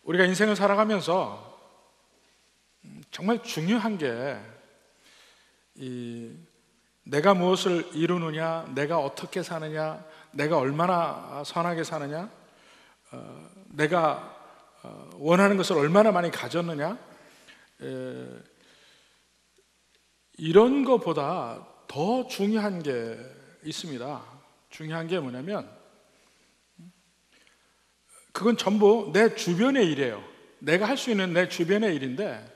우리가 인생을 살아가면서 정말 중요한 게 내가 무엇을 이루느냐, 내가 어떻게 사느냐, 내가 얼마나 선하게 사느냐, 내가 원하는 것을 얼마나 많이 가졌느냐, 이런 것보다 더 중요한 게 있습니다. 중요한 게 뭐냐면 그건 전부 내 주변의 일이에요. 내가 할 수 있는 내 주변의 일인데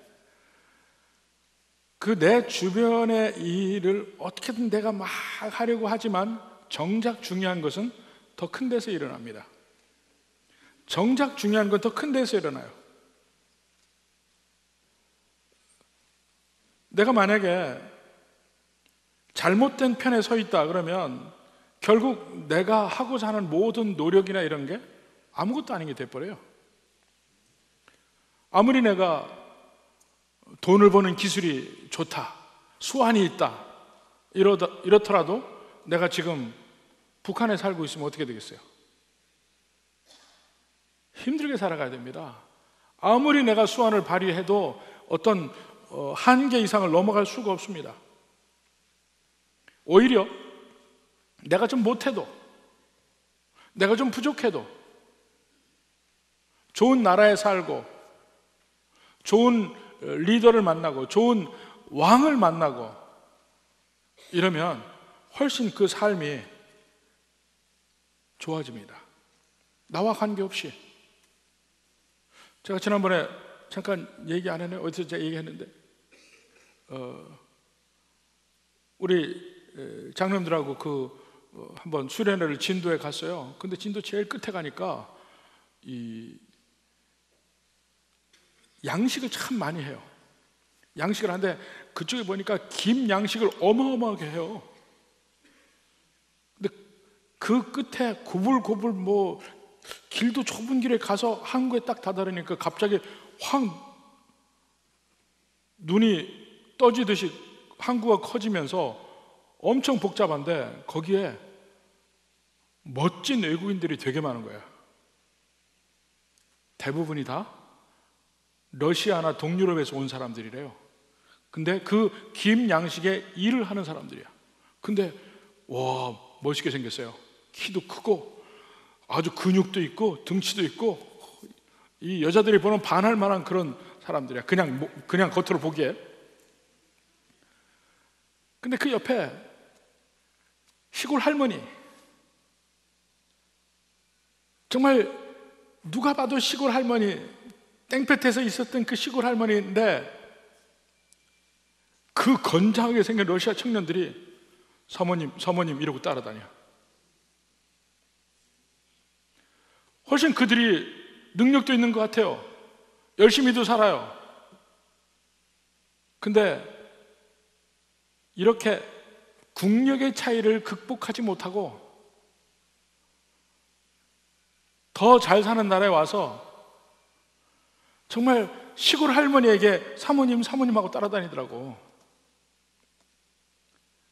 그 내 주변의 일을 어떻게든 내가 막 하려고 하지만 정작 중요한 것은 더 큰 데서 일어납니다. 정작 중요한 건 더 큰 데서 일어나요. 내가 만약에 잘못된 편에 서 있다 그러면 결국 내가 하고자 하는 모든 노력이나 이런 게 아무것도 아닌 게 돼버려요. 아무리 내가 돈을 버는 기술이 좋다, 수완이 있다 이렇더라도 내가 지금 북한에 살고 있으면 어떻게 되겠어요? 힘들게 살아가야 됩니다. 아무리 내가 수완을 발휘해도 어떤 한계 이상을 넘어갈 수가 없습니다. 오히려 내가 좀 못해도, 내가 좀 부족해도 좋은 나라에 살고 좋은 리더를 만나고 좋은 왕을 만나고 이러면 훨씬 그 삶이 좋아집니다. 나와 관계없이. 제가 지난번에 잠깐 얘기 안 했나요? 어디서 제가 얘기했는데 우리 장로님들하고 한번 수련회를 진도에 갔어요. 근데 진도 제일 끝에 가니까 이 양식을 참 많이 해요. 양식을 하는데 그쪽에 보니까 김 양식을 어마어마하게 해요. 근데 그 끝에 고불고불 길도 좁은 길에 가서 항구에 딱 다다르니까 갑자기 확 눈이 떠지듯이 항구가 커지면서 엄청 복잡한데 거기에 멋진 외국인들이 되게 많은 거예요. 대부분이 다 러시아나 동유럽에서 온 사람들이래요. 근데 그 김 양식에 일을 하는 사람들이야. 근데 와, 멋있게 생겼어요. 키도 크고 아주 근육도 있고 등치도 있고 이 여자들이 보면 반할 만한 그런 사람들이야. 그냥 겉으로 보기에. 근데 그 옆에 시골 할머니, 정말 누가 봐도 시골 할머니, 땡볕에서 있었던 그 시골 할머니인데 그 건장하게 생긴 러시아 청년들이 사모님 이러고 따라다녀. 훨씬 그들이 능력도 있는 것 같아요. 열심히도 살아요. 근데 이렇게 국력의 차이를 극복하지 못하고 더 잘 사는 나라에 와서 정말 시골 할머니에게 사모님하고 따라다니더라고.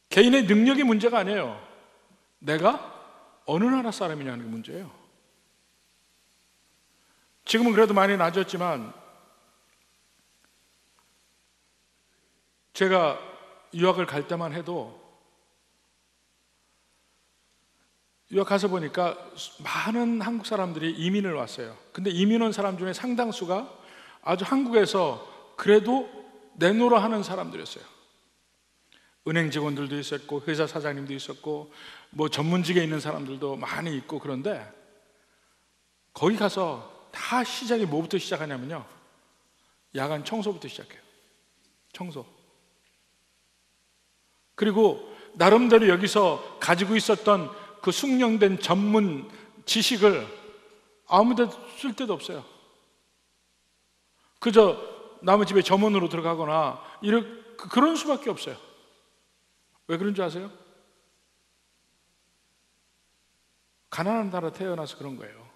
개인의 능력이 문제가 아니에요. 내가 어느 나라 사람이냐는 게 문제예요. 지금은 그래도 많이 나아졌지만 제가 유학을 갈 때만 해도 유학 가서 보니까 많은 한국 사람들이 이민을 왔어요. 근데 이민 온 사람 중에 상당수가 아주 한국에서 그래도 내노라 하는 사람들이었어요. 은행 직원들도 있었고 회사 사장님도 있었고 전문직에 있는 사람들도 많이 있고. 그런데 거기 가서 다 시작이 뭐부터 시작하냐면요, 야간 청소부터 시작해요. 청소. 그리고 나름대로 여기서 가지고 있었던 그 숙련된 전문 지식을 아무데도 쓸 데도 없어요. 그저 남의 집에 점원으로 들어가거나 그런 수밖에 없어요. 왜 그런 줄 아세요? 가난한 나라 태어나서 그런 거예요.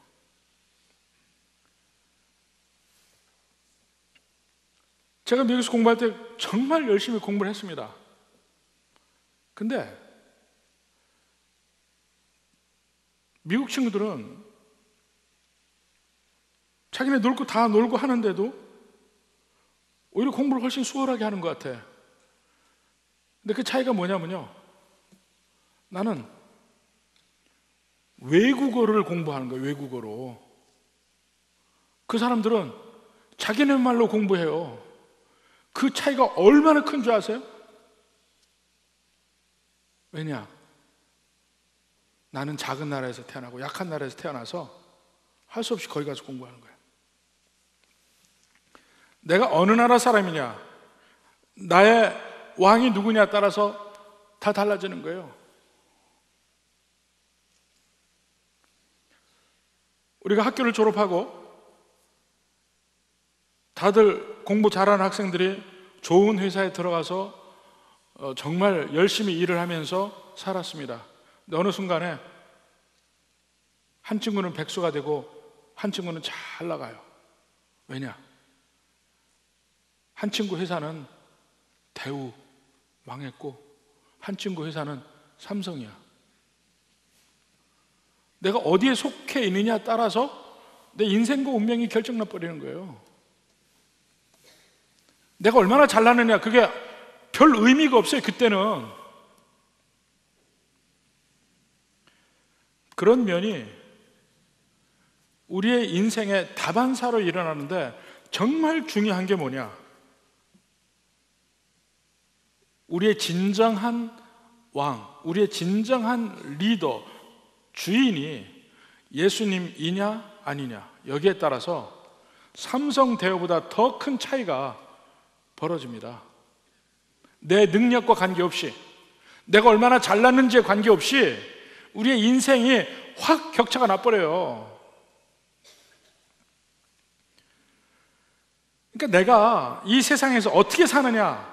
제가 미국에서 공부할 때 정말 열심히 공부를 했습니다. 근데 미국 친구들은 자기네 놀고 다 놀고 하는데도 오히려 공부를 훨씬 수월하게 하는 것 같아. 근데 그 차이가 뭐냐면요, 나는 외국어를 공부하는 거예요. 외국어로. 그 사람들은 자기네 말로 공부해요. 그 차이가 얼마나 큰 줄 아세요? 왜냐? 나는 작은 나라에서 태어나고 약한 나라에서 태어나서 할 수 없이 거기 가서 공부하는 거예요. 내가 어느 나라 사람이냐, 나의 왕이 누구냐에 따라서 다 달라지는 거예요. 우리가 학교를 졸업하고 다들 공부 잘하는 학생들이 좋은 회사에 들어가서 정말 열심히 일을 하면서 살았습니다. 근데 어느 순간에 한 친구는 백수가 되고 한 친구는 잘 나가요. 왜냐? 한 친구 회사는 대우 망했고 한 친구 회사는 삼성이야. 내가 어디에 속해 있느냐에 따라서 내 인생과 운명이 결정나 버리는 거예요. 내가 얼마나 잘나느냐, 그게 별 의미가 없어요. 그때는. 그런 면이 우리의 인생의 다반사로 일어나는데 정말 중요한 게 뭐냐, 우리의 진정한 왕, 우리의 진정한 리더, 주인이 예수님이냐 아니냐, 여기에 따라서 삼성 대우보다 더 큰 차이가 벌어집니다. 내 능력과 관계없이, 내가 얼마나 잘났는지에 관계없이 우리의 인생이 확 격차가 나버려요. 그러니까 내가 이 세상에서 어떻게 사느냐,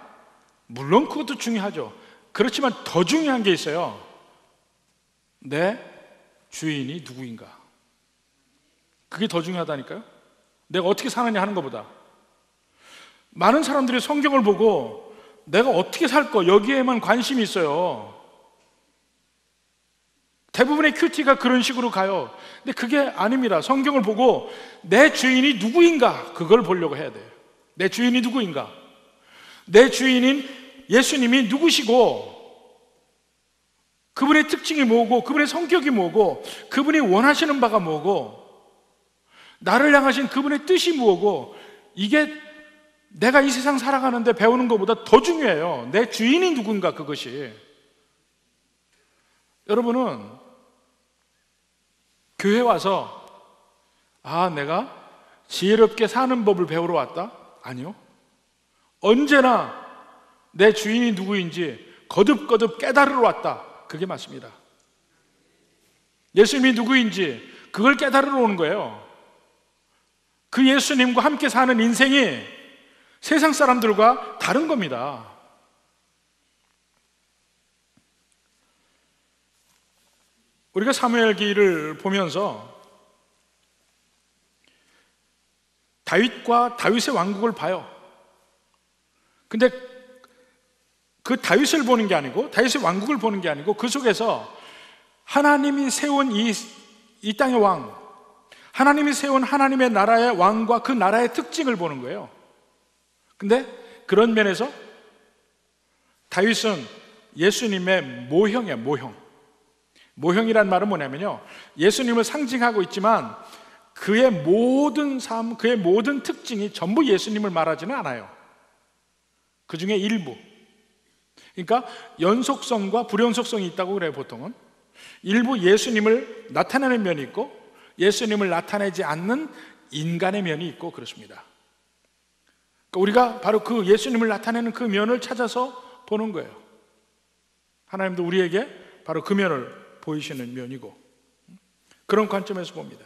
물론 그것도 중요하죠. 그렇지만 더 중요한 게 있어요. 내 주인이 누구인가. 그게 더 중요하다니까요. 내가 어떻게 사느냐 하는 것보다. 많은 사람들이 성경을 보고 내가 어떻게 살 거, 여기에만 관심이 있어요. 대부분의 큐티가 그런 식으로 가요. 근데 그게 아닙니다. 성경을 보고 내 주인이 누구인가, 그걸 보려고 해야 돼요. 내 주인이 누구인가, 내 주인인 예수님이 누구시고, 그분의 특징이 뭐고, 그분의 성격이 뭐고, 그분이 원하시는 바가 뭐고, 나를 향하신 그분의 뜻이 뭐고, 이게 내가 이 세상 살아가는데 배우는 것보다 더 중요해요. 내 주인이 누군가, 그것이. 여러분은 교회 와서 내가 지혜롭게 사는 법을 배우러 왔다? 아니요. 언제나 내 주인이 누구인지 거듭거듭 깨달으러 왔다. 그게 맞습니다. 예수님이 누구인지 그걸 깨달으러 오는 거예요. 그 예수님과 함께 사는 인생이 세상 사람들과 다른 겁니다. 우리가 사무엘기를 보면서 다윗과 다윗의 왕국을 봐요. 근데 그 다윗을 보는 게 아니고, 다윗의 왕국을 보는 게 아니고, 그 속에서 하나님이 세운 이 땅의 왕, 하나님이 세운 하나님의 나라의 왕과 그 나라의 특징을 보는 거예요. 근데 그런 면에서 다윗은 예수님의 모형이에요. 모형이란 말은 뭐냐면요, 예수님을 상징하고 있지만 그의 모든 삶, 그의 모든 특징이 전부 예수님을 말하지는 않아요. 그 중에 일부. 그러니까 연속성과 불연속성이 있다고 그래요. 보통은 일부 예수님을 나타내는 면이 있고 예수님을 나타내지 않는 인간의 면이 있고 그렇습니다. 그러니까 우리가 바로 그 예수님을 나타내는 그 면을 찾아서 보는 거예요. 하나님도 우리에게 바로 그 면을 보이시는 면이고, 그런 관점에서 봅니다.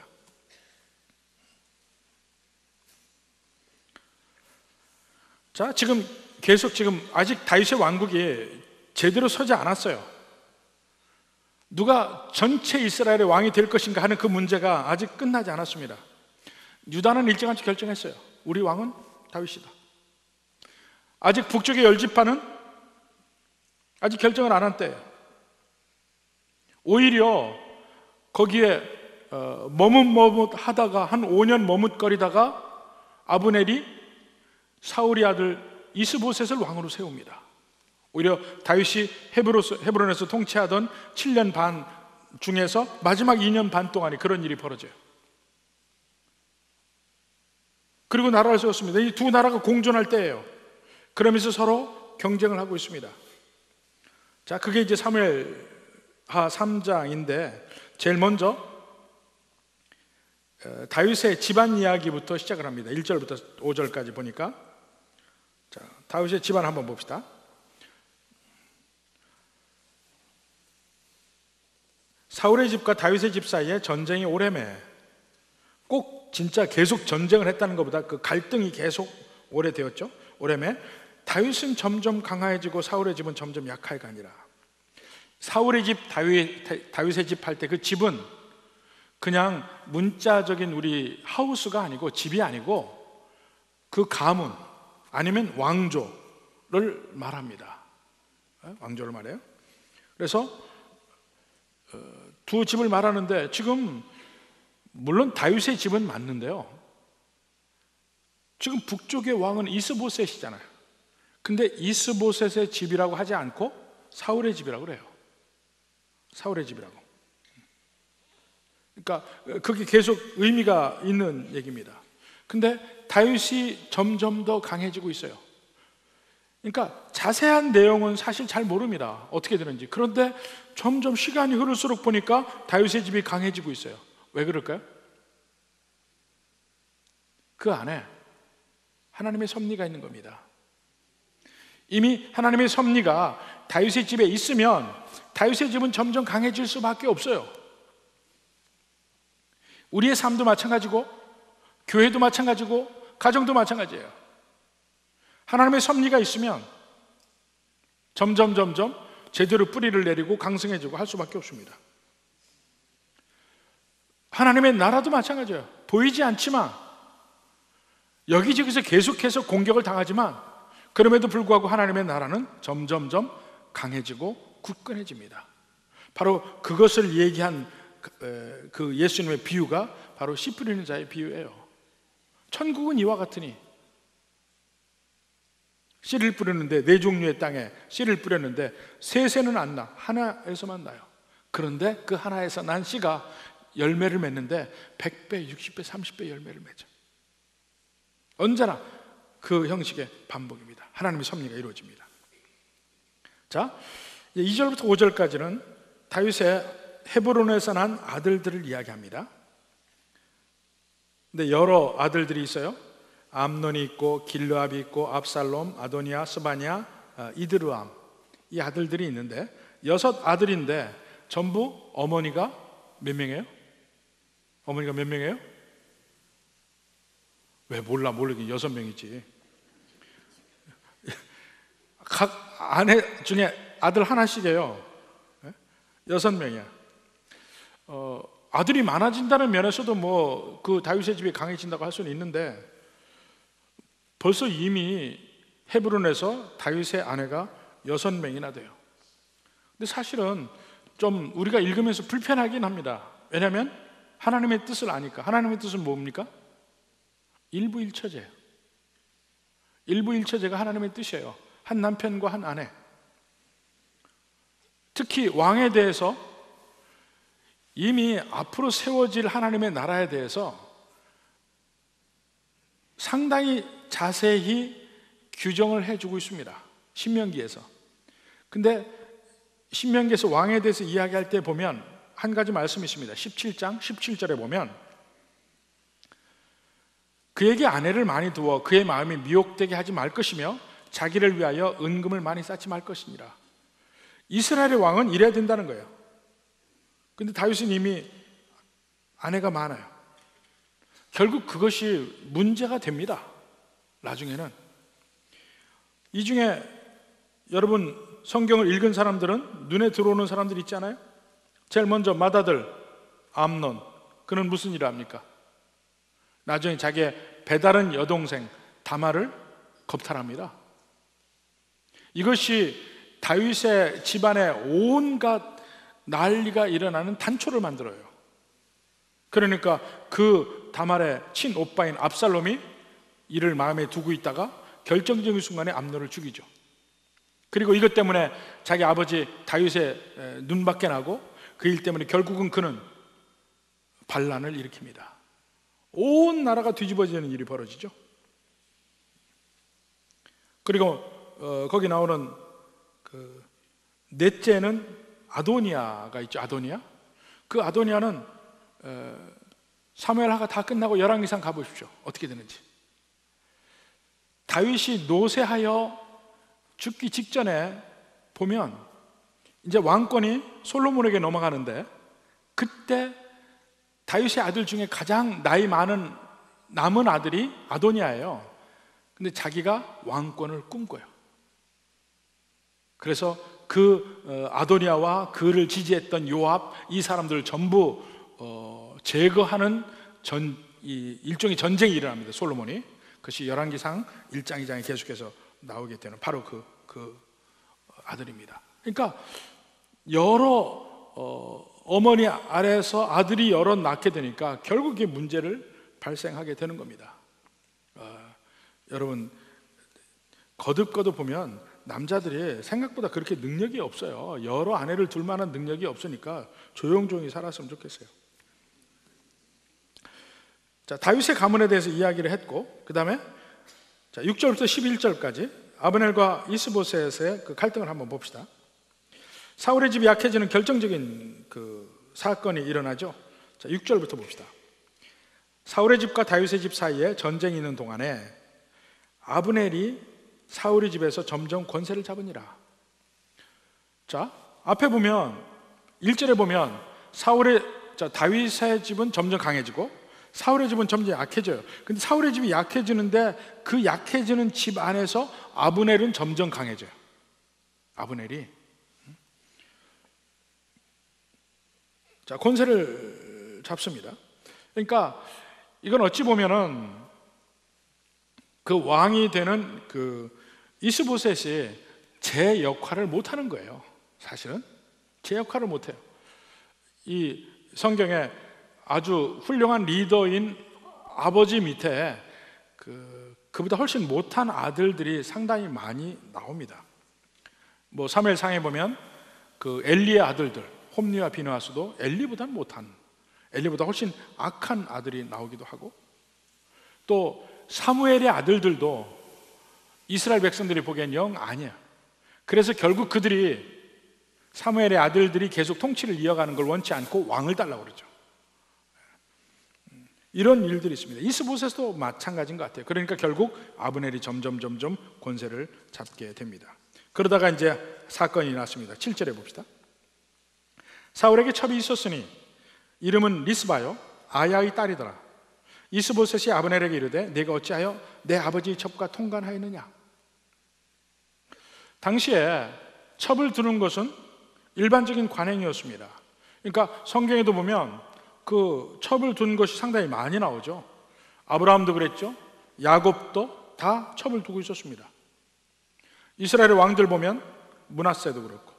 자, 지금 아직 다윗의 왕국이 제대로 서지 않았어요. 누가 전체 이스라엘의 왕이 될 것인가 하는 그 문제가 아직 끝나지 않았습니다. 유다는 일찌감치 결정했어요. 우리 왕은 다윗이다. 아직 북쪽의 10지파는 아직 결정을 안 한 때예요. 오히려 거기에 머뭇머뭇하다가 한 5년 머뭇거리다가 아브넬이 사울의 아들 이스보셋을 왕으로 세웁니다. 오히려 다윗이 헤브론에서 통치하던 7년 반 중에서 마지막 2년 반 동안에 그런 일이 벌어져요. 그리고 나라를 세웠습니다. 이 두 나라가 공존할 때예요. 그러면서 서로 경쟁을 하고 있습니다. 자, 그게 이제 사무엘하 3장인데 제일 먼저 다윗의 집안 이야기부터 시작을 합니다. 1절부터 5절까지 보니까, 자, 다윗의 집안 한번 봅시다. 사울의 집과 다윗의 집 사이에 전쟁이 오래매. 꼭 진짜 계속 전쟁을 했다는 것보다 그 갈등이 계속 오래되었죠. 오래매. 다윗은 점점 강해지고 사울의 집은 점점 약하게 아니라, 사울의 집, 다윗의 집 할 때 그 집은 그냥 문자적인 우리 하우스가 아니고, 집이 아니고 그 가문 아니면 왕조를 말합니다. 왕조를 말해요. 그래서 두 집을 말하는데, 지금 물론 다윗의 집은 맞는데요, 지금 북쪽의 왕은 이스보셋이잖아요. 근데 이스보셋의 집이라고 하지 않고 사울의 집이라고 그래요. 사울의 집이라고. 그러니까 그게 계속 의미가 있는 얘기입니다. 근데 다윗이 점점 더 강해지고 있어요. 그러니까 자세한 내용은 사실 잘 모릅니다. 어떻게 되는지. 그런데 점점 시간이 흐를수록 보니까 다윗의 집이 강해지고 있어요. 왜 그럴까요? 그 안에 하나님의 섭리가 있는 겁니다. 이미 하나님의 섭리가 다윗의 집에 있으면 다윗의 집은 점점 강해질 수밖에 없어요. 우리의 삶도 마찬가지고, 교회도 마찬가지고, 가정도 마찬가지예요. 하나님의 섭리가 있으면 점점 제대로 뿌리를 내리고 강성해지고 할 수밖에 없습니다. 하나님의 나라도 마찬가지예요. 보이지 않지만, 여기저기서 계속해서 공격을 당하지만, 그럼에도 불구하고 하나님의 나라는 점점 강해지고 굳건해집니다. 바로 그것을 얘기한 그 예수님의 비유가 바로 씨 뿌리는 자의 비유예요. 천국은 이와 같으니, 씨를 뿌렸는데, 네 종류의 땅에 씨를 뿌렸는데 셋에는 안 나, 하나에서만 나요. 그런데 그 하나에서 난 씨가 열매를 맺는데 100배, 60배, 30배 열매를 맺어. 언제나 그 형식의 반복입니다. 하나님의 섭리가 이루어집니다. 자, 2절부터 5절까지는 다윗의 헤브론에서 난 아들들을 이야기합니다. 근데 여러 아들들이 있어요. 암논이 있고, 길르압이 있고, 압살롬, 아도니아, 스바냐, 이드르암, 이 아들들이 있는데 6 아들인데 전부 어머니가 몇 명이에요? 어머니가 몇 명이에요? 왜 몰라, 모르긴 6명이지. 각 아내 중에 아들 하나씩이에요. 6명이야. 아들이 많아진다는 면에서도 뭐 그 다윗의 집이 강해진다고 할 수는 있는데, 벌써 이미 헤브론에서 다윗의 아내가 6명이나 돼요. 근데 사실은 좀 우리가 읽으면서 불편하긴 합니다. 왜냐하면 하나님의 뜻을 아니까. 하나님의 뜻은 뭡니까? 일부일처제예요. 일부일처제가 하나님의 뜻이에요. 한 남편과 한 아내. 특히 왕에 대해서 이미 앞으로 세워질 하나님의 나라에 대해서 상당히 자세히 규정을 해주고 있습니다. 신명기에서. 근데 신명기에서 왕에 대해서 이야기할 때 보면 한 가지 말씀이 있습니다. 17장 17절에 보면, 그에게 아내를 많이 두어 그의 마음이 미혹되게 하지 말 것이며 자기를 위하여 은금을 많이 쌓지 말 것이니라. 이스라엘의 왕은 이래야 된다는 거예요. 근데 다윗은 이미 아내가 많아요. 결국 그것이 문제가 됩니다. 나중에는. 이 중에 여러분 성경을 읽은 사람들은 눈에 들어오는 사람들 있잖아요. 제일 먼저 맏아들 암논, 그는 무슨 일을 합니까? 나중에 자기의 배다른 여동생 다말을 겁탈합니다. 이것이 다윗의 집안에 온갖 난리가 일어나는 단초를 만들어요. 그러니까 그 다말의 친오빠인 압살롬이 이를 마음에 두고 있다가 결정적인 순간에 암논을 죽이죠. 그리고 이것 때문에 자기 아버지 다윗의 눈밖에 나고 그 일 때문에 결국은 그는 반란을 일으킵니다. 온 나라가 뒤집어지는 일이 벌어지죠. 그리고 거기 나오는 그 넷째는 아도니아가 있죠. 아도니아. 그 아도니아는 사무엘하가 다 끝나고 열왕기상 가보십시오. 어떻게 되는지. 다윗이 노쇠하여 죽기 직전에 보면 이제 왕권이 솔로몬에게 넘어가는데, 그때 다윗의 아들 중에 가장 나이 많은 남은 아들이 아도니아예요. 근데 자기가 왕권을 꿈꿔요. 그래서 그 아도니아와 그를 지지했던 요압, 이 사람들을 전부 제거하는 일종의 전쟁이 일어납니다. 솔로몬이. 그것이 열왕기상 1장 2장에 계속해서 나오게 되는 바로 그 아들입니다. 그러니까 여러 어머니 아래에서 아들이 여러 낳게 되니까 결국 이 문제를 발생하게 되는 겁니다. 여러분, 거듭 보면 남자들이 생각보다 그렇게 능력이 없어요. 여러 아내를 둘 만한 능력이 없으니까 조용조용히 살았으면 좋겠어요. 자, 다윗의 가문에 대해서 이야기를 했고, 그 다음에 6절부터 11절까지 아브넬과 이스보셋의 그 갈등을 한번 봅시다. 사울의 집이 약해지는 결정적인 그 사건이 일어나죠. 자, 6절부터 봅시다. 사울의 집과 다윗의 집 사이에 전쟁이 있는 동안에 아브넬이 사울의 집에서 점점 권세를 잡으니라. 자, 앞에 보면 1절에 보면 다윗의 집은 점점 강해지고 사울의 집은 점점 약해져요. 근데 사울의 집이 약해지는데 그 약해지는 집 안에서 아브넬은 점점 강해져요. 아브넬이. 자, 권세를 잡습니다. 그러니까 이건 어찌 보면은 그 왕이 되는 그 이스보셋이 제 역할을 못하는 거예요. 사실은 제 역할을 못해요. 이 성경에 아주 훌륭한 리더인 아버지 밑에 그보다 훨씬 못한 아들들이 상당히 많이 나옵니다. 뭐 사무엘상에 보면 그 엘리의 아들들 홈리와 비느하스도 엘리보다 훨씬 악한 아들이 나오기도 하고, 또 사무엘의 아들들도 이스라엘 백성들이 보기엔 영 아니야. 그래서 결국 사무엘의 아들들이 계속 통치를 이어가는 걸 원치 않고 왕을 달라고 그러죠. 이런 일들이 있습니다. 이스보셋도 마찬가지인 것 같아요. 그러니까 결국 아브넬이 점점 권세를 잡게 됩니다. 그러다가 이제 사건이 났습니다. 7절에 봅시다. 사울에게 첩이 있었으니 이름은 리스바요 아야의 딸이더라. 이스보셋이 아브넬에게 이르되 내가 어찌하여 내 아버지의 첩과 통관하였느냐. 당시에 첩을 두는 것은 일반적인 관행이었습니다. 그러니까 성경에도 보면 그 첩을 둔 것이 상당히 많이 나오죠. 아브라함도 그랬죠. 야곱도 다 첩을 두고 있었습니다. 이스라엘의 왕들 보면 므낫세도 그렇고,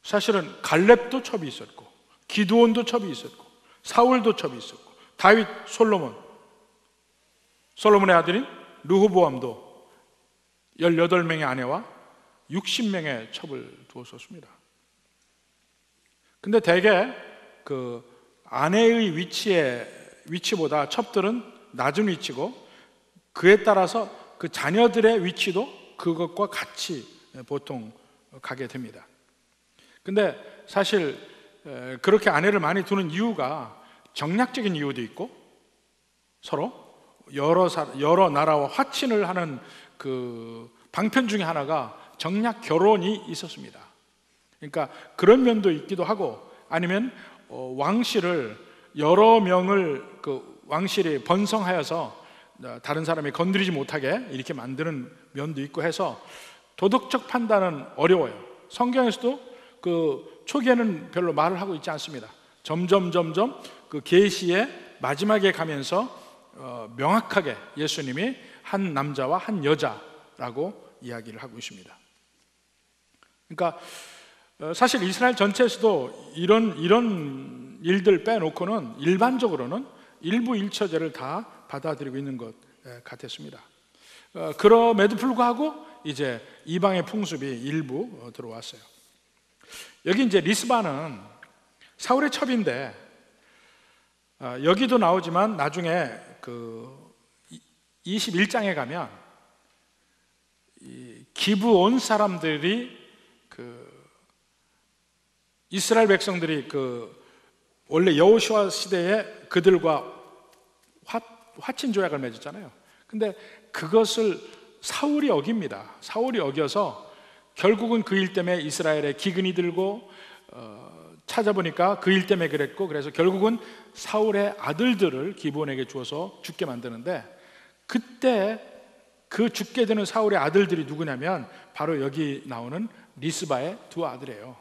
사실은 갈렙도 첩이 있었고, 기드온도 첩이 있었고, 사울도 첩이 있었고, 다윗, 솔로몬의 아들인 르호보암도 18명의 아내와 60명의 첩을 두었었습니다. 근데 대개 그 아내의 위치보다 첩들은 낮은 위치고, 그에 따라서 그 자녀들의 위치도 그것과 같이 보통 가게 됩니다. 근데 사실 그렇게 아내를 많이 두는 이유가 정략적인 이유도 있고, 서로 여러 나라와 화친을 하는 그 방편 중에 하나가 정략 결혼이 있었습니다. 그러니까 그런 면도 있기도 하고, 아니면 왕실을 여러 명을 그 왕실이 번성하여서 다른 사람이 건드리지 못하게 이렇게 만드는 면도 있고 해서 도덕적 판단은 어려워요. 성경에서도 그 초기에는 별로 말을 하고 있지 않습니다. 점점 그 계시의 마지막에 가면서 명확하게 예수님이 한 남자와 한 여자라고 이야기를 하고 있습니다. 그러니까 사실 이스라엘 전체에서도 이런 일들 빼놓고는 일반적으로는 일부 일처제를 다 받아들이고 있는 것 같았습니다. 그럼에도 불구하고 이제 이방의 풍습이 일부 들어왔어요. 여기 이제 리스바는 사울의 첩인데, 여기도 나오지만 나중에 그 21장에 가면 기브온 사람들이 이스라엘 백성들이 원래 여호수아 시대에 그들과 화친 조약을 맺었잖아요. 근데 그것을 사울이 어깁니다. 사울이 어겨서 결국은 그 일 때문에 이스라엘에 기근이 들고, 찾아보니까 그 일 때문에 그랬고, 그래서 결국은 사울의 아들들을 기브온에게 주어서 죽게 만드는데, 그때 그 죽게 되는 사울의 아들들이 누구냐면 바로 여기 나오는 리스바의 두 아들이에요.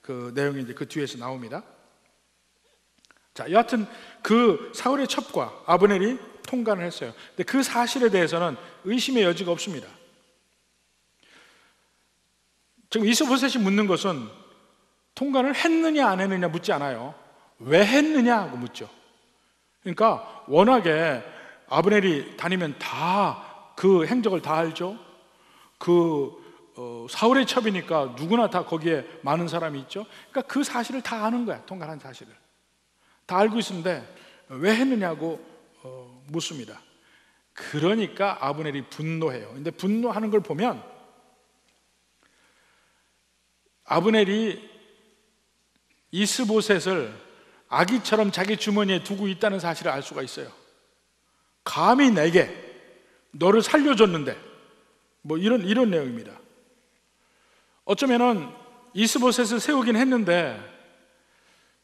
그 내용이 이제 그 뒤에서 나옵니다. 자, 여하튼 그 사울의 첩과 아브넬이 통관을 했어요. 근데 그 사실에 대해서는 의심의 여지가 없습니다. 지금 이스보셋이 묻는 것은 통관을 했느냐 안 했느냐 묻지 않아요. 왜 했느냐 하고 묻죠. 그러니까 워낙에 아브넬이 다니면 다 그 행적을 다 알죠. 사울의 첩이니까 누구나 다 거기에 많은 사람이 있죠. 그러니까 그 사실을 다 아는 거야. 통관한 사실을 다 알고 있는데 왜 했느냐고 묻습니다. 그러니까 아브넬이 분노해요. 근데 분노하는 걸 보면 아브넬이 이스보셋을 아기처럼 자기 주머니에 두고 있다는 사실을 알 수가 있어요. 감히 내게 너를 살려줬는데, 뭐 이런 내용입니다. 어쩌면은 이스보셋을 세우긴 했는데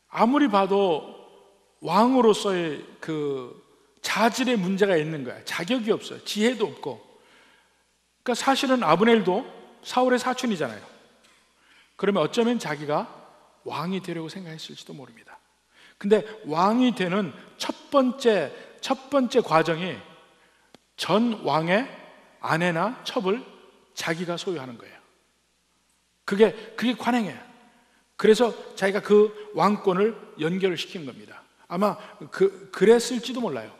아무리 봐도 왕으로서의 그 자질의 문제가 있는 거야. 자격이 없어요. 지혜도 없고. 그러니까 사실은 아브넬도 사울의 사촌이잖아요. 그러면 어쩌면 자기가 왕이 되려고 생각했을지도 모릅니다. 근데 왕이 되는 첫 번째 과정이 전 왕의 아내나 첩을 자기가 소유하는 거예요. 그게 관행이에요. 그래서 자기가 그 왕권을 연결시킨 겁니다. 아마 그랬을지도 몰라요.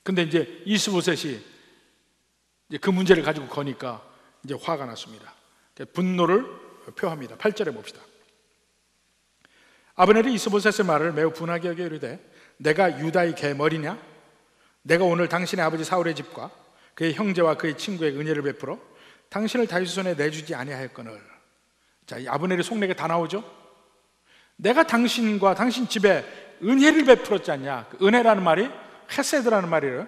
근데 이제 이스보셋이 이제 그 문제를 가지고 거니까 이제 화가 났습니다. 분노를 표합니다. 8절에 봅시다. 아브넬이 이스보셋의 말을 매우 분하게 여겨 이르되 내가 유다의 개머리냐? 내가 오늘 당신의 아버지 사울의 집과 그의 형제와 그의 친구에게 은혜를 베풀어 당신을 다윗의 손에 내주지 아니하였거늘. 자, 이 아브넬의 속내가 다 나오죠. 내가 당신과 당신 집에 은혜를 베풀었지 않냐. 그 은혜라는 말이 헤세드라는 말이에요.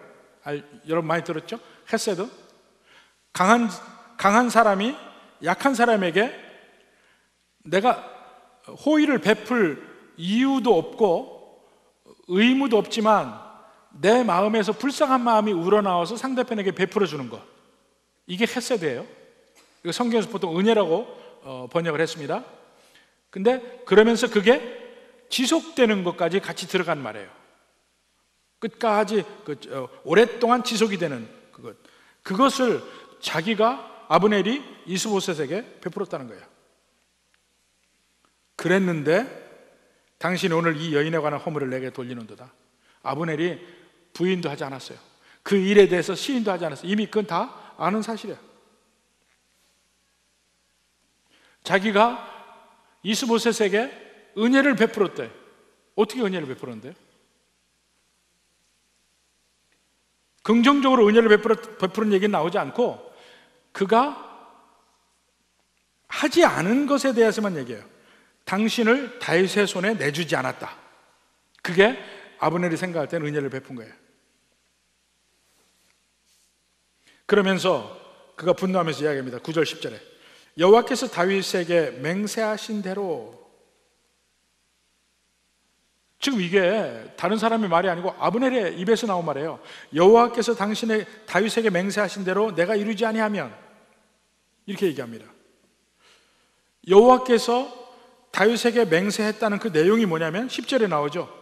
여러분 많이 들었죠? 헤세드. 강한 사람이 약한 사람에게 내가 호의를 베풀 이유도 없고 의무도 없지만 내 마음에서 불쌍한 마음이 우러나와서 상대편에게 베풀어 주는 것, 이게 헤세드예요. 이거 성경에서 보통 은혜라고 번역을 했습니다. 근데 그러면서 그게 지속되는 것까지 같이 들어간 말이에요. 끝까지 오랫동안 지속이 되는 그것을 자기가 아브넬이 이스보셋에게 베풀었다는 거예요. 그랬는데 당신이 오늘 이 여인에 관한 허물을 내게 돌리는도다. 아브넬이 부인도 하지 않았어요. 그 일에 대해서 시인도 하지 않았어요. 이미 그건 다 아는 사실이에요. 자기가 이스보셋에게 은혜를 베풀었대. 어떻게 은혜를 베풀었는데요? 긍정적으로 은혜를 베푸는 얘기는 나오지 않고 그가 하지 않은 것에 대해서만 얘기해요. 당신을 다윗의 손에 내주지 않았다. 그게 아브넬이 생각할 때는 은혜를 베푼 거예요. 그러면서 그가 분노하면서 이야기합니다. 9절 10절에 여호와께서 다윗에게 맹세하신 대로. 지금 이게 다른 사람의 말이 아니고 아브넬의 입에서 나온 말이에요. 여호와께서 당신의 다윗에게 맹세하신 대로 내가 이루지 아니하면, 이렇게 얘기합니다. 여호와께서 다윗에게 맹세했다는 그 내용이 뭐냐면 10절에 나오죠.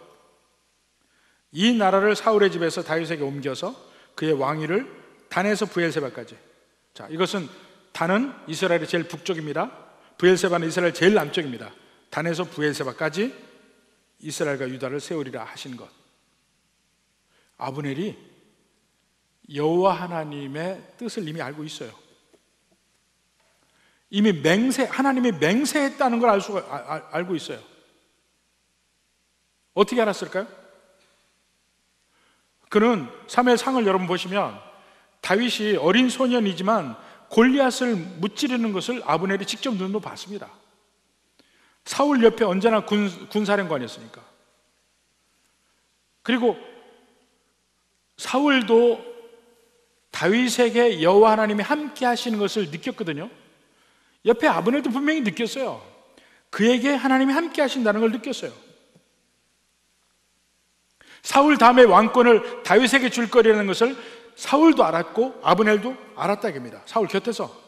이 나라를 사울의 집에서 다윗에게 옮겨서 그의 왕위를 단에서 브엘세바까지. 자, 이것은 단은 이스라엘의 제일 북쪽입니다. 브엘세바는 이스라엘 제일 남쪽입니다. 단에서 부엘세바까지 이스라엘과 유다를 세우리라 하신 것. 아브넬이 여호와 하나님의 뜻을 이미 알고 있어요. 이미 하나님이 맹세했다는 걸 알고 있어요. 어떻게 알았을까요? 그는 사무엘상을 여러분 보시면 다윗이 어린 소년이지만 골리앗을 무찌르는 것을 아브넬이 직접 눈으로 봤습니다. 사울 옆에 언제나 군사령관이었으니까. 그리고 사울도 다윗에게 여호와 하나님이 함께 하시는 것을 느꼈거든요. 옆에 아브넬도 분명히 느꼈어요. 그에게 하나님이 함께 하신다는 걸 느꼈어요. 사울 다음에 왕권을 다윗에게 줄 거라는 것을 사울도 알았고 아브넬도 알았다 이겁니다. 사울 곁에서.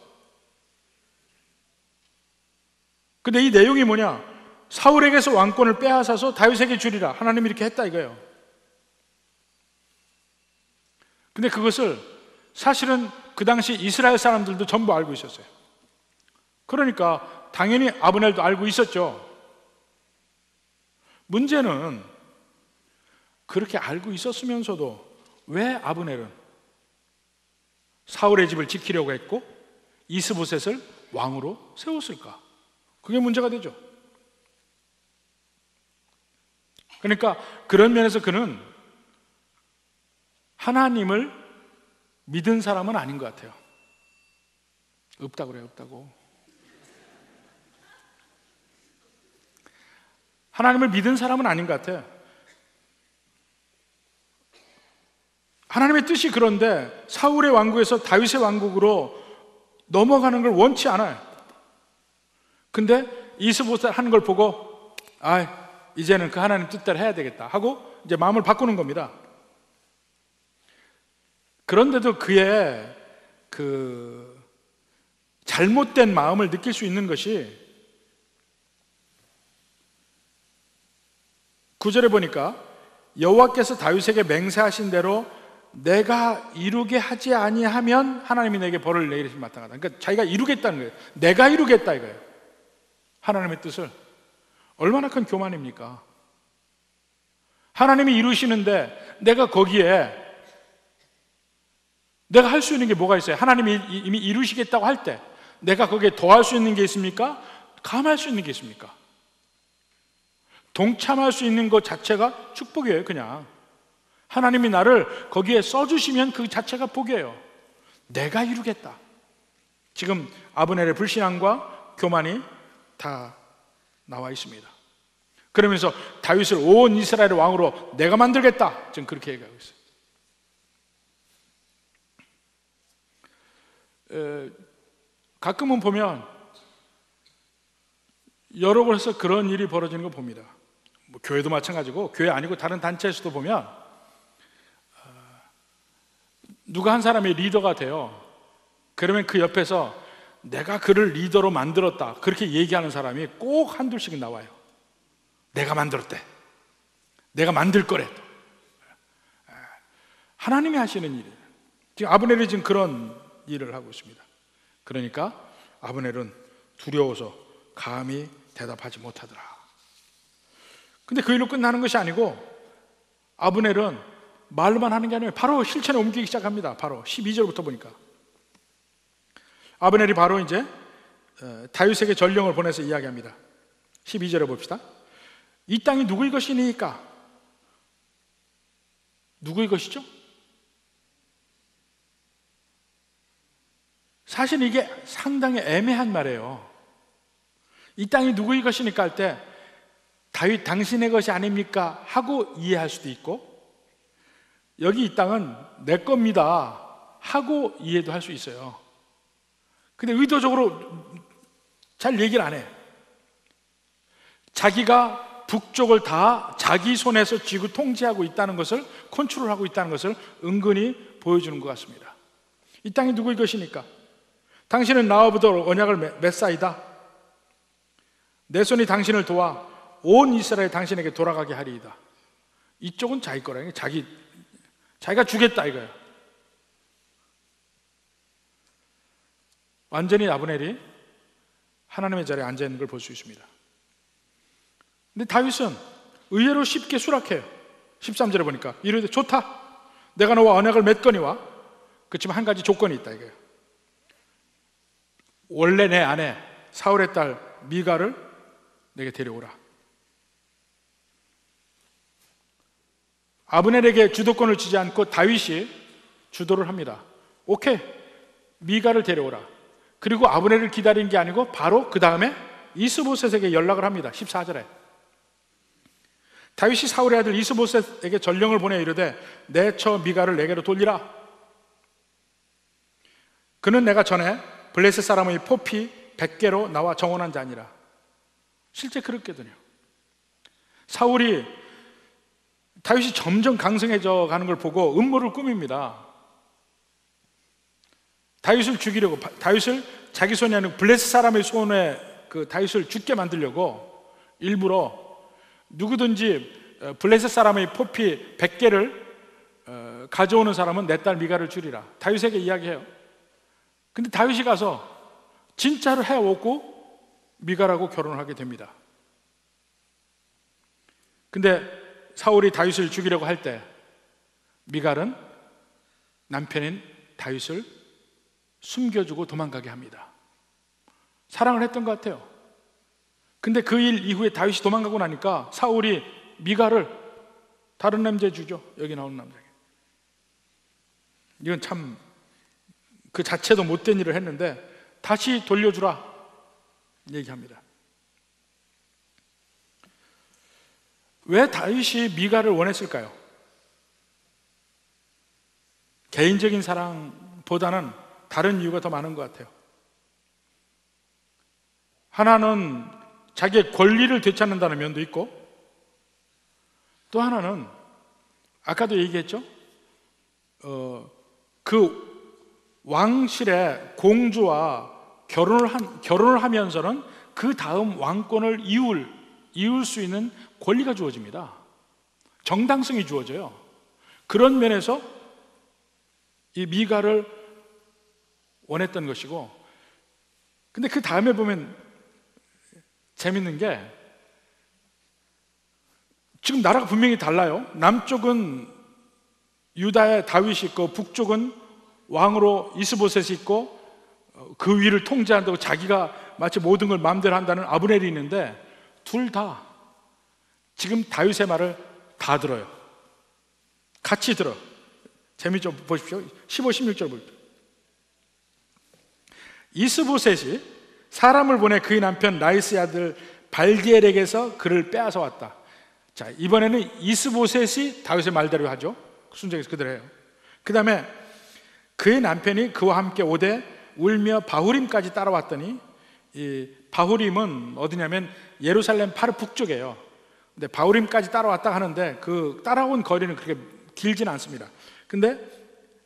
근데 이 내용이 뭐냐? 사울에게서 왕권을 빼앗아서 다윗에게 주리라. 하나님이 이렇게 했다 이거예요. 근데 그것을 사실은 그 당시 이스라엘 사람들도 전부 알고 있었어요. 그러니까 당연히 아브넬도 알고 있었죠. 문제는 그렇게 알고 있었으면서도 왜 아브넬은 사울의 집을 지키려고 했고 이스보셋을 왕으로 세웠을까? 그게 문제가 되죠. 그러니까 그런 면에서 그는 하나님을 믿은 사람은 아닌 것 같아요. 없다고 그래요, 없다고. 하나님을 믿은 사람은 아닌 것 같아요. 하나님의 뜻이 그런데 사울의 왕국에서 다윗의 왕국으로 넘어가는 걸 원치 않아요. 근데 이스보셋 하는 걸 보고 이제는 그 하나님 뜻대로 해야 되겠다 하고 이제 마음을 바꾸는 겁니다. 그런데도 그의 그 잘못된 마음을 느낄 수 있는 것이 9절에 보니까 여호와께서 다윗에게 맹세하신 대로 내가 이루게 하지 아니하면 하나님이 내게 벌을 내리시 마땅하다. 그러니까 자기가 이루겠다는 거예요. 내가 이루겠다 이거예요. 하나님의 뜻을. 얼마나 큰 교만입니까? 하나님이 이루시는데 내가 거기에 내가 할 수 있는 게 뭐가 있어요? 하나님이 이미 이루시겠다고 할 때 내가 거기에 더할 수 있는 게 있습니까? 감할 수 있는 게 있습니까? 동참할 수 있는 것 자체가 축복이에요. 그냥 하나님이 나를 거기에 써주시면 그 자체가 복이에요. 내가 이루겠다. 지금 아브넬의 불신앙과 교만이 다 나와 있습니다. 그러면서 다윗을 온 이스라엘의 왕으로 내가 만들겠다. 지금 그렇게 얘기하고 있어요. 가끔은 보면 여러 곳에서 그런 일이 벌어지는 거 봅니다. 뭐 교회도 마찬가지고 교회 아니고 다른 단체에서도 보면 누가 한 사람이 리더가 돼요. 그러면 그 옆에서 내가 그를 리더로 만들었다 그렇게 얘기하는 사람이 꼭 한둘씩 나와요. 내가 만들었대. 내가 만들 거래. 하나님이 하시는 일이에요. 지금 아브넬이 지금 그런 일을 하고 있습니다. 그러니까 아브넬은 두려워서 감히 대답하지 못하더라. 근데 그 일로 끝나는 것이 아니고 아브넬은 말로만 하는 게 아니에요. 바로 실천에 옮기기 시작합니다. 바로 12절부터 보니까 아브넬이 바로 이제 다윗에게 전령을 보내서 이야기합니다. 12절에 봅시다. 이 땅이 누구의 것이니까? 누구의 것이죠? 사실 이게 상당히 애매한 말이에요. 이 땅이 누구의 것이니까 할 때 다윗 당신의 것이 아닙니까? 하고 이해할 수도 있고 여기 이 땅은 내 겁니다 하고 이해도 할 수 있어요. 근데 의도적으로 잘 얘기를 안 해. 자기가 북쪽을 다 자기 손에서 쥐고 통제하고 있다는 것을 컨트롤하고 있다는 것을 은근히 보여주는 것 같습니다. 이 땅이 누구의 것이니까? 당신은 나와보다 언약을 맺사이다. 내 손이 당신을 도와 온 이스라엘 당신에게 돌아가게 하리이다. 이쪽은 자기 거라니 자기가 주겠다 이거야. 완전히 아브넬이 하나님의 자리에 앉아있는 걸 볼 수 있습니다. 근데 다윗은 의외로 쉽게 수락해요. 13절에 보니까 이르되 좋다, 내가 너와 언약을 맺거니와, 그렇지만 한 가지 조건이 있다 이거예요. 원래 내 아내 사울의 딸 미가를 내게 데려오라. 아브넬에게 주도권을 주지 않고 다윗이 주도를 합니다. 오케이, 미가를 데려오라. 그리고 아브넬을 기다린 게 아니고 바로 그 다음에 이스보셋에게 연락을 합니다. 14절에 다윗이 사울의 아들 이스보셋에게 전령을 보내 이르되 내 처 미가를 내게로 돌리라. 그는 내가 전에 블레셋 사람의 포피 100개로 나와 정원한 자니라. 실제 그렇거든요. 다윗이 점점 강성해져 가는 걸 보고 음모를 꾸밉니다. 다윗을 죽이려고, 다윗을 자기 손이 아니고 블레셋 사람의 손에 다윗을 죽게 만들려고 일부러 누구든지 블레셋 사람의 포피 100개를 가져오는 사람은 내 딸 미가를 주리라. 다윗에게 이야기해요. 근데 다윗이 가서 진짜로 해오고 미가라고 결혼을 하게 됩니다. 근데 사울이 다윗을 죽이려고 할 때 미갈은 남편인 다윗을 숨겨주고 도망가게 합니다. 사랑을 했던 것 같아요. 근데 그 일 이후에 다윗이 도망가고 나니까 사울이 미갈을 다른 남자에 주죠. 여기 나오는 남자에게. 이건 참 그 자체도 못된 일을 했는데 다시 돌려주라 얘기합니다. 왜 다윗이 미갈을 원했을까요? 개인적인 사랑보다는 다른 이유가 더 많은 것 같아요. 하나는 자기의 권리를 되찾는다는 면도 있고, 또 하나는 아까도 얘기했죠. 그 왕실의 공주와 결혼을 하면서는 그 다음 왕권을 이을 수 있는 권리가 주어집니다. 정당성이 주어져요. 그런 면에서 이 미갈을 원했던 것이고, 근데 그 다음에 보면 재밌는 게 지금 나라가 분명히 달라요. 남쪽은 유다의 다윗이 있고 북쪽은 왕으로 이스보셋이 있고 그 위를 통제한다고 자기가 마치 모든 걸 마음대로 한다는 아브넬이 있는데 둘 다 지금 다윗의 말을 다 들어요. 같이 들어. 재미 좀 보십시오. 15, 16절 볼 때 이스보셋이 사람을 보내 그의 남편 라이스의 아들 발디엘에게서 그를 빼앗아 왔다. 자, 이번에는 이스보셋이 다윗의 말대로 하죠. 순정에서 그대로 해요. 그 다음에 그의 남편이 그와 함께 오되 울며 바후림까지 따라왔더니, 이 바후림은 어디냐면 예루살렘 바로 북쪽이에요. 근데 바후림까지 따라왔다 하는데 그 따라온 거리는 그렇게 길진 않습니다. 근데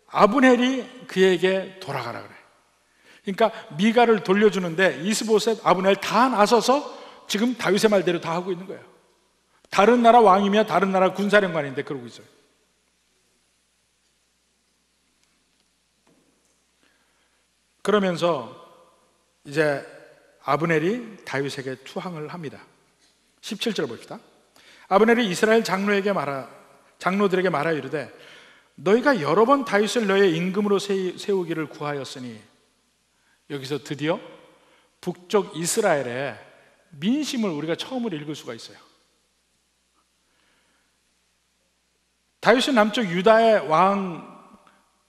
아브넬이 그에게 돌아가라 그래. 그러니까 미갈을 돌려주는데 이스보셋, 아브넬 다 나서서 지금 다윗의 말대로 다 하고 있는 거예요. 다른 나라 왕이며 다른 나라 군사령관인데 그러고 있어요. 그러면서 이제 아브넬이 다윗에게 투항을 합니다. 17절 봅시다. 아브넬이 이스라엘 장로들에게 말하 이르되 너희가 여러 번 다윗을 너의 임금으로 세우기를 구하였으니, 여기서 드디어 북쪽 이스라엘의 민심을 우리가 처음으로 읽을 수가 있어요. 다윗은 남쪽 유다의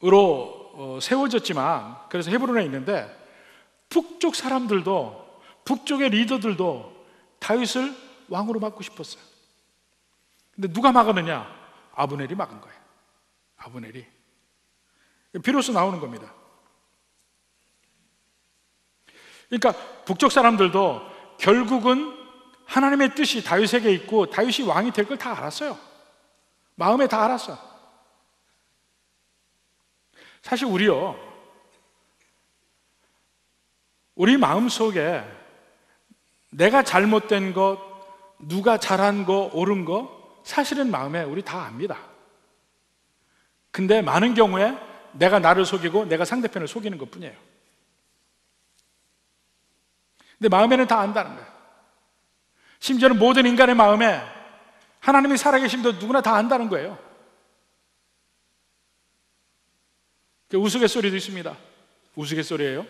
왕으로 세워졌지만, 그래서 헤브론에 있는데 북쪽 사람들도, 북쪽의 리더들도 다윗을 왕으로 맡고 싶었어요. 근데 누가 막았느냐? 아브넬이 막은 거예요. 아브넬이. 비로소 나오는 겁니다. 그러니까 북쪽 사람들도 결국은 하나님의 뜻이 다윗에게 있고 다윗이 왕이 될 걸 다 알았어요. 마음에 다 알았어. 사실 우리 마음속에 내가 잘못된 것, 누가 잘한 거, 옳은 거 사실은 마음에 우리 다 압니다. 근데 많은 경우에 내가 나를 속이고 내가 상대편을 속이는 것 뿐이에요. 근데 마음에는 다 안다는 거예요. 심지어는 모든 인간의 마음에 하나님이 살아계심도 누구나 다 안다는 거예요. 우스갯소리도 있습니다. 우스갯소리예요.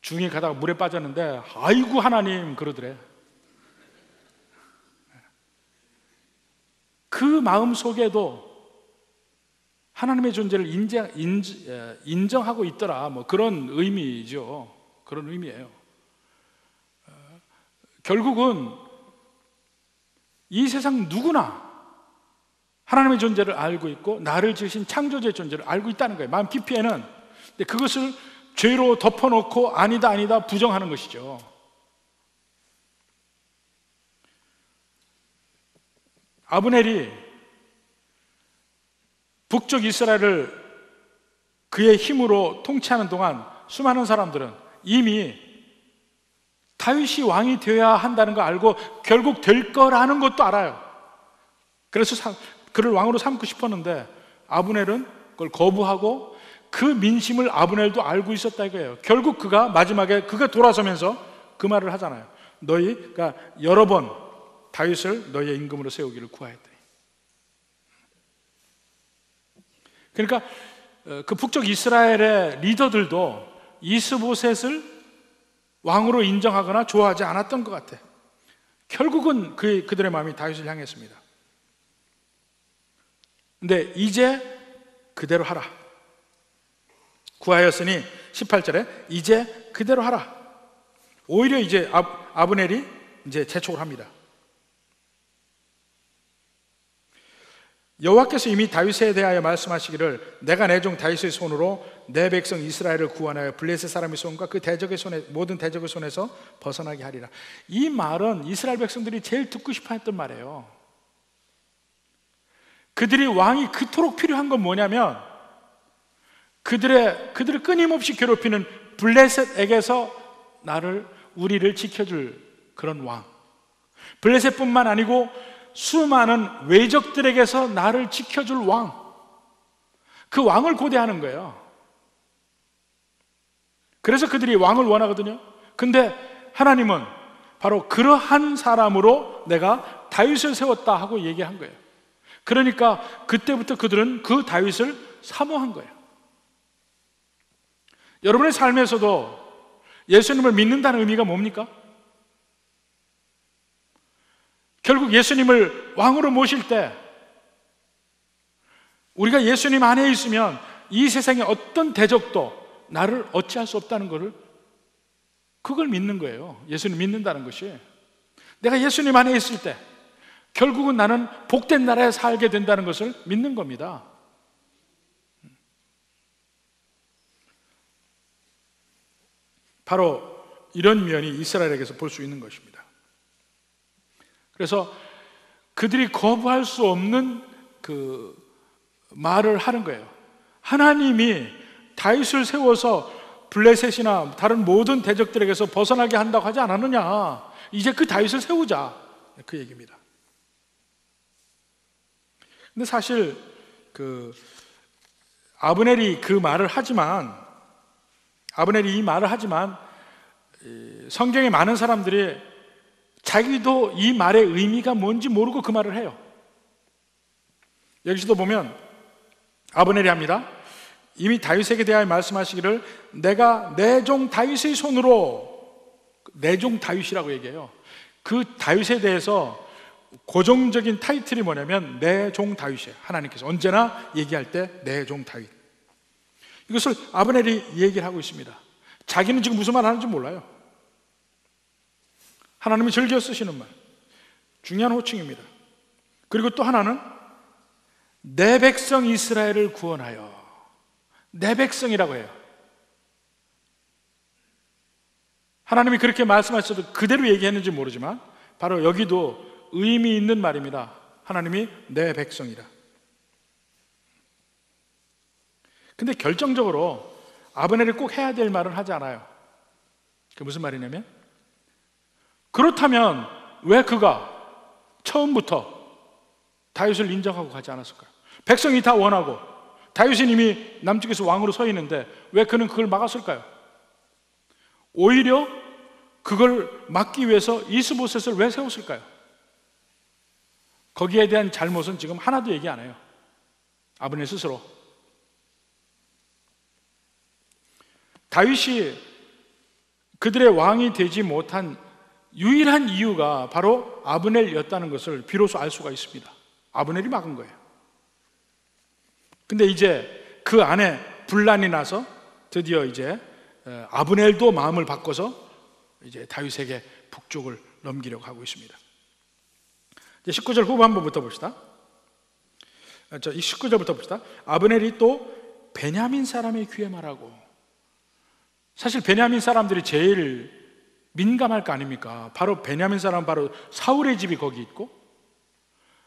중이 가다가 물에 빠졌는데 아이고 하나님 그러더래. 그 마음 속에도 하나님의 존재를 인정하고 있더라, 뭐 그런 의미죠. 그런 의미예요. 결국은 이 세상 누구나 하나님의 존재를 알고 있고 나를 지으신 창조주의 존재를 알고 있다는 거예요. 마음 깊이에는. 근데 그것을 죄로 덮어놓고 아니다 아니다 부정하는 것이죠. 아브넬이 북쪽 이스라엘을 그의 힘으로 통치하는 동안 수많은 사람들은 이미 다윗이 왕이 되어야 한다는 거 알고 결국 될 거라는 것도 알아요. 그래서 그를 왕으로 삼고 싶었는데 아브넬은 그걸 거부하고 그 민심을 아브넬도 알고 있었다 이거예요. 결국 그가 마지막에 그가 돌아서면서 그 말을 하잖아요. 너희가 여러 번 다윗을 너희의 임금으로 세우기를 구하였더니. 그러니까 그 북쪽 이스라엘의 리더들도 이스보셋을 왕으로 인정하거나 좋아하지 않았던 것 같아. 결국은 그들의 마음이 다윗을 향했습니다. 근데 이제 그대로 하라. 구하였으니 18절에 이제 그대로 하라. 오히려 이제 아브넬이 이제 재촉을 합니다. 여호와께서 이미 다윗에 대하여 말씀하시기를 내가 내 종 다윗의 손으로 내 백성 이스라엘을 구원하여 블레셋 사람의 손과 그 대적의 손에 모든 대적의 손에서 벗어나게 하리라. 이 말은 이스라엘 백성들이 제일 듣고 싶어 했던 말이에요. 그들이 왕이 그토록 필요한 건 뭐냐면 그들을 끊임없이 괴롭히는 블레셋에게서 우리를 지켜줄 그런 왕. 블레셋뿐만 아니고 수많은 외적들에게서 나를 지켜줄 왕. 그 왕을 고대하는 거예요. 그래서 그들이 왕을 원하거든요. 근데 하나님은 바로 그러한 사람으로 내가 다윗을 세웠다 하고 얘기한 거예요. 그러니까 그때부터 그들은 그 다윗을 사모한 거예요. 여러분의 삶에서도 예수님을 믿는다는 의미가 뭡니까? 결국 예수님을 왕으로 모실 때 우리가 예수님 안에 있으면 이 세상의 어떤 대적도 나를 어찌할 수 없다는 것을 그걸 믿는 거예요. 예수님 믿는다는 것이. 내가 예수님 안에 있을 때 결국은 나는 복된 나라에 살게 된다는 것을 믿는 겁니다. 바로 이런 면이 이스라엘에게서 볼 수 있는 것입니다. 그래서 그들이 거부할 수 없는 그 말을 하는 거예요. 하나님이 다윗을 세워서 블레셋이나 다른 모든 대적들에게서 벗어나게 한다고 하지 않았느냐. 이제 그 다윗을 세우자. 그 얘기입니다. 근데 사실 아브넬이 이 말을 하지만 성경에 많은 사람들이 자기도 이 말의 의미가 뭔지 모르고 그 말을 해요. 여기서도 보면 아브넬이 합니다. 이미 다윗에게 대하여 말씀하시기를 내가 내 종 다윗의 손으로, 내 종 다윗이라고 얘기해요. 그 다윗에 대해서 고정적인 타이틀이 뭐냐면 내 종 다윗이에요. 하나님께서 언제나 얘기할 때 내 종 다윗. 이것을 아브넬이 얘기를 하고 있습니다. 자기는 지금 무슨 말 하는지 몰라요. 하나님이 즐겨 쓰시는 말, 중요한 호칭입니다. 그리고 또 하나는 내 백성 이스라엘을 구원하여, 내 백성이라고 해요. 하나님이 그렇게 말씀하셔도 그대로 얘기했는지 모르지만 바로 여기도 의미 있는 말입니다. 하나님이 내 백성이라. 근데 결정적으로 아브넬이 꼭 해야 될 말은 하지 않아요. 그게 무슨 말이냐면, 그렇다면 왜 그가 처음부터 다윗을 인정하고 가지 않았을까요? 백성이 다 원하고 다윗은 이미 남쪽에서 왕으로 서 있는데 왜 그는 그걸 막았을까요? 오히려 그걸 막기 위해서 이스보셋을 왜 세웠을까요? 거기에 대한 잘못은 지금 하나도 얘기 안 해요. 아브넬 스스로. 다윗이 그들의 왕이 되지 못한 유일한 이유가 바로 아브넬이었다는 것을 비로소 알 수가 있습니다. 아브넬이 막은 거예요. 근데 이제 그 안에 분란이 나서 드디어 이제 아브넬도 마음을 바꿔서 이제 다윗에게 북쪽을 넘기려고 하고 있습니다. 이제 19절 후반부부터 봅시다. 이 19절부터 봅시다. 아브넬이 또 베냐민 사람의 귀에 말하고, 사실 베냐민 사람들이 제일 민감할 거 아닙니까? 바로 베냐민 사람, 바로 사울의 집이 거기 있고,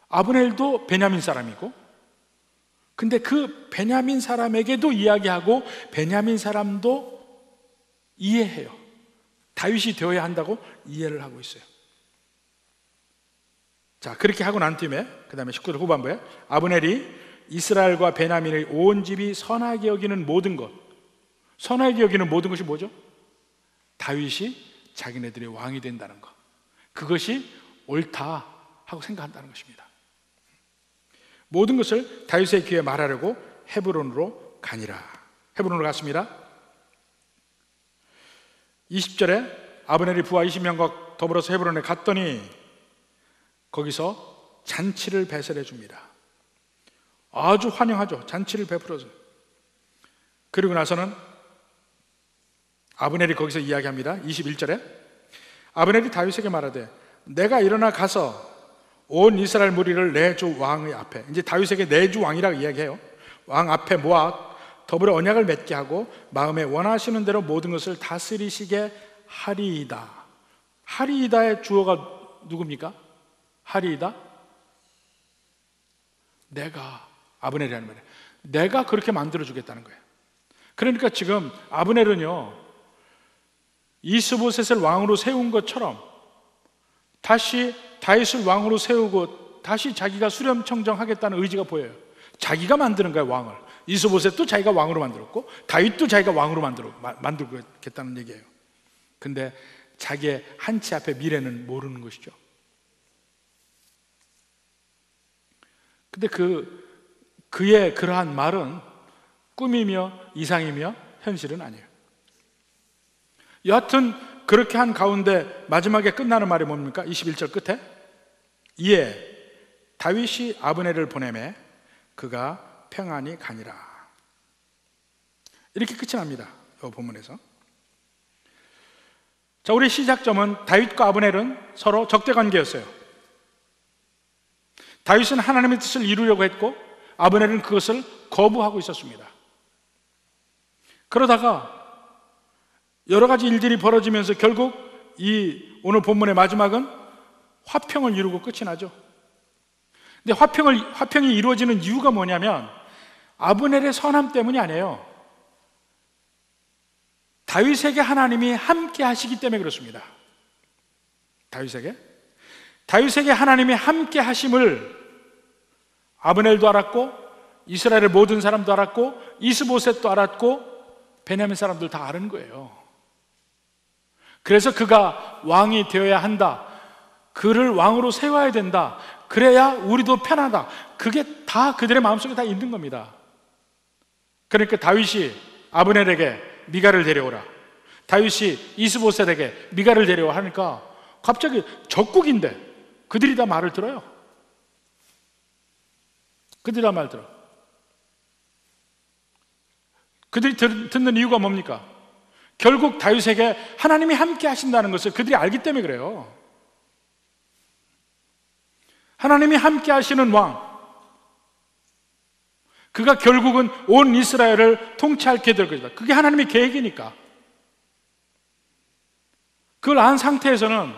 아브넬도 베냐민 사람이고, 근데 그 베냐민 사람에게도 이야기하고 베냐민 사람도 이해해요. 다윗이 되어야 한다고 이해를 하고 있어요. 자, 그렇게 하고 난 뒤에 그 다음에 19절 후반부에 아브넬이 이스라엘과 베냐민의 온 집이 선하게 여기는 모든 것, 선하게 여기는 모든 것이 뭐죠? 다윗이 자기네들의 왕이 된다는 것, 그것이 옳다 하고 생각한다는 것입니다. 모든 것을 다윗의 귀에 말하려고 헤브론으로 가니라. 헤브론으로 갔습니다. 20절에 아브넬이 부하 20명과 더불어서 헤브론에 갔더니 거기서 잔치를 배설해 줍니다. 아주 환영하죠. 잔치를 베풀어서. 그리고 나서는 아브넬이 거기서 이야기합니다. 21절에 아브넬이 다윗에게 말하되 내가 일어나 가서 온 이스라엘 무리를 내 주 왕의 앞에, 이제 다윗에게 내 주 왕이라고 이야기해요. 왕 앞에 모아 더불어 언약을 맺게 하고 마음에 원하시는 대로 모든 것을 다스리시게 하리이다. 하리이다의 주어가 누굽니까? 하리이다? 내가, 아브넬이라는 말이에요. 내가 그렇게 만들어 주겠다는 거예요. 그러니까 지금 아브넬은요, 이스보셋을 왕으로 세운 것처럼 다시 다윗을 왕으로 세우고 다시 자기가 수렴청정하겠다는 의지가 보여요. 자기가 만드는 거예요, 왕을. 이스보셋도 자기가 왕으로 만들었고 다윗도 자기가 왕으로 만들겠다는 얘기예요. 근데 자기의 한치 앞에 미래는 모르는 것이죠. 근데 그의 그러한 말은 꿈이며 이상이며 현실은 아니에요. 여하튼 그렇게 한 가운데 마지막에 끝나는 말이 뭡니까? 21절 끝에 이에 다윗이 아브넬을 보내매 그가 평안히 가니라. 이렇게 끝이 납니다. 이 본문에서. 자, 우리 시작점은 다윗과 아브넬은 서로 적대 관계였어요. 다윗은 하나님의 뜻을 이루려고 했고 아브넬은 그것을 거부하고 있었습니다. 그러다가 여러 가지 일들이 벌어지면서 결국 이 오늘 본문의 마지막은 화평을 이루고 끝이 나죠. 근데 화평이 이루어지는 이유가 뭐냐면 아브넬의 선함 때문이 아니에요. 다윗에게 하나님이 함께 하시기 때문에 그렇습니다. 다윗에게 하나님이 함께 하심을 아브넬도 알았고 이스라엘의 모든 사람도 알았고 이스보셋도 알았고 베냐민 사람들 다 아는 거예요. 그래서 그가 왕이 되어야 한다, 그를 왕으로 세워야 된다, 그래야 우리도 편하다, 그게 다 그들의 마음속에 다 있는 겁니다. 그러니까 다윗이 아브넬에게 미가를 데려오라, 다윗이 이스보셋에게 미가를 데려오라 하니까 갑자기 적국인데 그들이 다 말을 들어요. 그들이 다 말 들어. 그들이 듣는 이유가 뭡니까? 결국 다윗에게 하나님이 함께 하신다는 것을 그들이 알기 때문에 그래요. 하나님이 함께 하시는 왕, 그가 결국은 온 이스라엘을 통치하게 될 것이다. 그게 하나님의 계획이니까. 그걸 안 상태에서는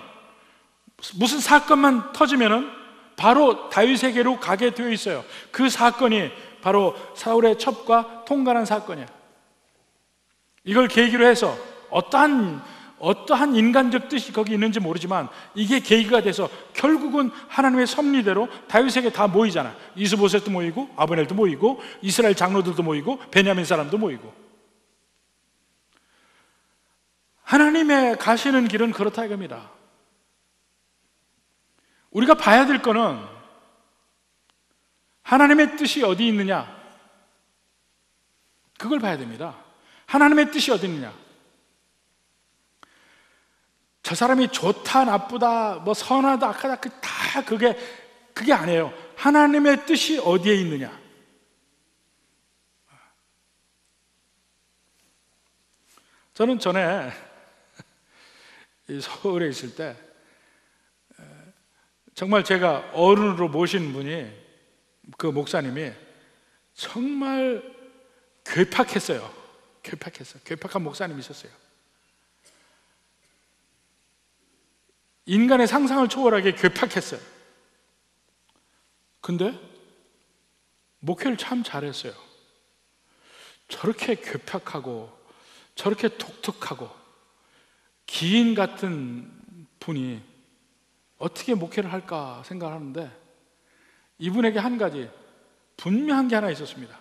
무슨 사건만 터지면은 바로 다윗에게로 가게 되어 있어요. 그 사건이 바로 사울의 첩과 통관한 사건이에요. 이걸 계기로 해서 어떠한 인간적 뜻이 거기 있는지 모르지만 이게 계기가 돼서 결국은 하나님의 섭리대로 다윗에게 다 모이잖아. 이스보셋도 모이고 아브넬도 모이고 이스라엘 장로들도 모이고 베냐민 사람도 모이고. 하나님의 가시는 길은 그렇다 이겁니다. 우리가 봐야 될 거는 하나님의 뜻이 어디 있느냐, 그걸 봐야 됩니다. 하나님의 뜻이 어디 있느냐. 저 사람이 좋다 나쁘다 뭐 선하다 악하다 다 그게 아니에요. 하나님의 뜻이 어디에 있느냐. 저는 전에 서울에 있을 때 정말 제가 어른으로 모신 분이, 그 목사님이 정말 괴팍했어요. 괴팍한 목사님이 있었어요. 인간의 상상을 초월하게 괴팍했어요. 근데 목회를 참 잘했어요. 저렇게 괴팍하고 저렇게 독특하고 기인 같은 분이 어떻게 목회를 할까 생각하는데, 이분에게 한 가지 분명한 게 하나 있었습니다.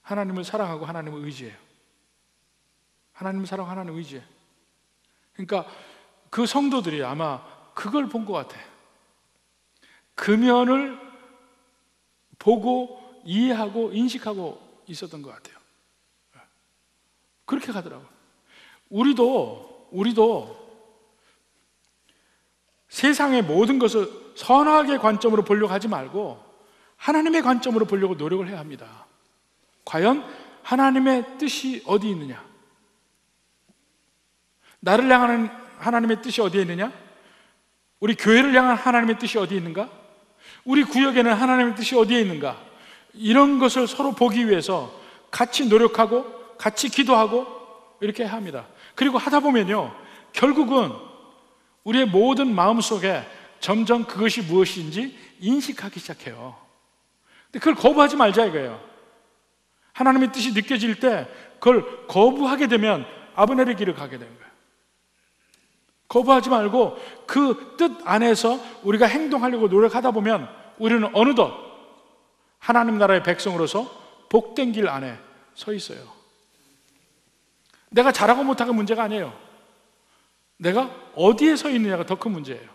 하나님을 사랑하고 하나님을 의지해요. 하나님을 사랑하고 하나님을 의지해요. 그러니까 그 성도들이 아마 그걸 본 것 같아요. 금연을 보고 이해하고 인식하고 있었던 것 같아요. 그렇게 가더라고요. 우리도 세상의 모든 것을 선악의 관점으로 보려고 하지 말고 하나님의 관점으로 보려고 노력을 해야 합니다. 과연 하나님의 뜻이 어디 있느냐? 나를 향하는 하나님의 뜻이 어디에 있느냐? 우리 교회를 향한 하나님의 뜻이 어디에 있는가? 우리 구역에는 하나님의 뜻이 어디에 있는가? 이런 것을 서로 보기 위해서 같이 노력하고 같이 기도하고 이렇게 해야 합니다. 그리고 하다 보면요, 결국은 우리의 모든 마음속에 점점 그것이 무엇인지 인식하기 시작해요. 근데 그걸 거부하지 말자 이거예요. 하나님의 뜻이 느껴질 때 그걸 거부하게 되면 아브넬의 길을 가게 되는 거예요. 거부하지 말고 그 뜻 안에서 우리가 행동하려고 노력하다 보면 우리는 어느덧 하나님 나라의 백성으로서 복된 길 안에 서 있어요. 내가 잘하고 못하고 문제가 아니에요. 내가 어디에 서 있느냐가 더 큰 문제예요.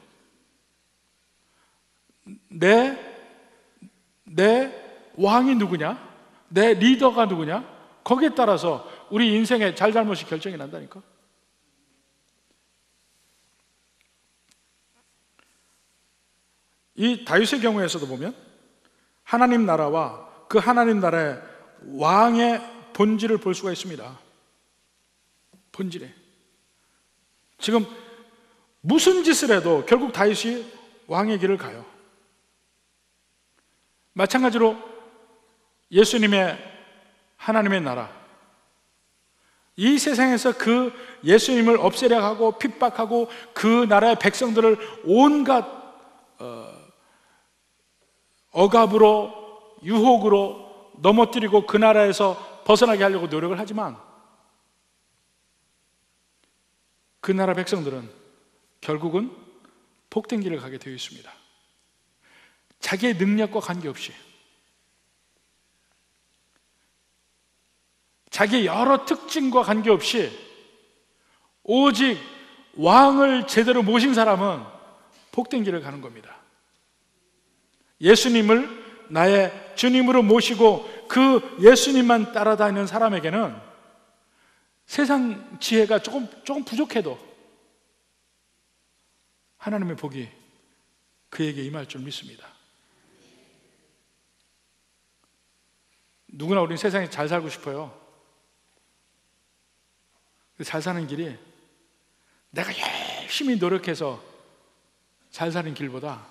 내 왕이 누구냐? 내 리더가 누구냐? 거기에 따라서 우리 인생의 잘잘못이 결정이 난다니까. 이 다윗의 경우에서도 보면 하나님 나라와 그 하나님 나라의 왕의 본질을 볼 수가 있습니다. 본질에 지금 무슨 짓을 해도 결국 다윗이 왕의 길을 가요. 마찬가지로 예수님의 하나님의 나라, 이 세상에서 그 예수님을 없애려 하고 핍박하고 그 나라의 백성들을 온갖 억압으로 유혹으로 넘어뜨리고 그 나라에서 벗어나게 하려고 노력을 하지만 그 나라 백성들은 결국은 복된 길을 가게 되어 있습니다. 자기의 능력과 관계없이, 자기의 여러 특징과 관계없이 오직 왕을 제대로 모신 사람은 복된 길을 가는 겁니다. 예수님을 나의 주님으로 모시고 그 예수님만 따라다니는 사람에게는 세상 지혜가 조금 부족해도 하나님의 복이 그에게 임할 줄 믿습니다. 누구나 우리는 세상에 잘 살고 싶어요. 잘 사는 길이 내가 열심히 노력해서 잘 사는 길보다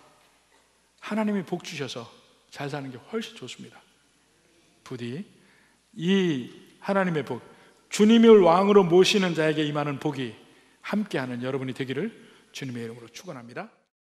하나님이 복 주셔서 잘 사는 게 훨씬 좋습니다. 부디 이 하나님의 복, 주님을 왕으로 모시는 자에게 임하는 복이 함께하는 여러분이 되기를 주님의 이름으로 축원합니다.